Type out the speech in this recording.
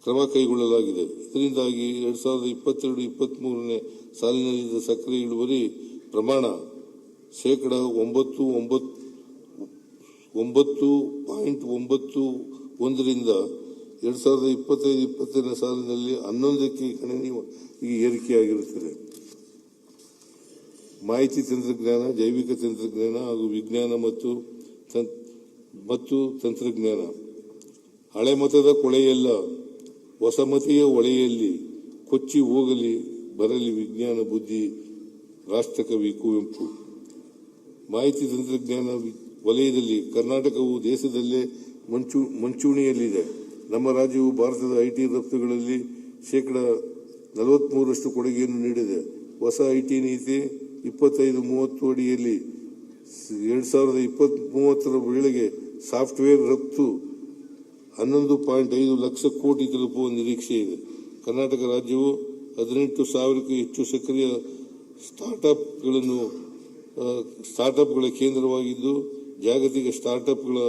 ಕ್ರಮ ಕೈಗೊಳ್ಳಲಾಗಿದೆ. ಇದರಿಂದಾಗಿ 2022-23ನೇ ಸಾಲಿನಲ್ಲಿದ್ದ ಸಕ್ಕರೆ ಇಳುವರಿ ಪ್ರಮಾಣ ಶೇಕಡ 9.91ರಿಂದ 2025-26ನೇ ಸಾಲಿನಲ್ಲಿ 11ಕ್ಕೆ ಗಣನೀಯವಾಗಿ ಏರಿಕೆಯಾಗಿರುತ್ತದೆ. ಮಾಹಿತಿ ತಂತ್ರಜ್ಞಾನ, ಜೈವಿಕ ತಂತ್ರಜ್ಞಾನ ಹಾಗೂ ವಿಜ್ಞಾನ ಮತ್ತು ತಂತ್ರಜ್ಞಾನ. ಹಳೆ ಮತದ ಕೊಳೆಯಲ್ಲ, ಹೊಸಮತೆಯ ಹೊಳೆಯಲ್ಲಿ ಕೊಚ್ಚಿ ಹೋಗಲಿ ಬರಲಿ ವಿಜ್ಞಾನ ಬುದ್ಧಿ. ರಾಷ್ಟ್ರಕವಿ ಕುವೆಂಪು. ಮಾಹಿತಿ ತಂತ್ರಜ್ಞಾನ ವಲಯದಲ್ಲಿ ಕರ್ನಾಟಕವು ದೇಶದಲ್ಲೇ ಮುಂಚೂಣಿಯಲ್ಲಿದೆ. ನಮ್ಮ ರಾಜ್ಯವು ಭಾರತದ ಐಟಿ ರಫ್ತುಗಳಲ್ಲಿ ಶೇಕಡ 43ರಷ್ಟು ಕೊಡುಗೆಯನ್ನು ನೀಡಿದೆ. ಹೊಸ ಐಟಿ ನೀತಿ 25-30 ಅಡಿಯಲ್ಲಿ 2030ರ ವೇಳೆಗೆ ಸಾಫ್ಟ್ವೇರ್ ರಫ್ತು 11.5 ಲಕ್ಷ ಕೋಟಿ ತಲುಪುವ ನಿರೀಕ್ಷೆ ಇದೆ. ಕರ್ನಾಟಕ ರಾಜ್ಯವು 18,000ಕ್ಕೂ ಹೆಚ್ಚು ಸಕ್ರಿಯ ಸ್ಟಾರ್ಟ್ಅಪ್ಗಳ ಕೇಂದ್ರವಾಗಿದ್ದು, ಜಾಗತಿಕ ಸ್ಟಾರ್ಟ್ಅಪ್ಗಳ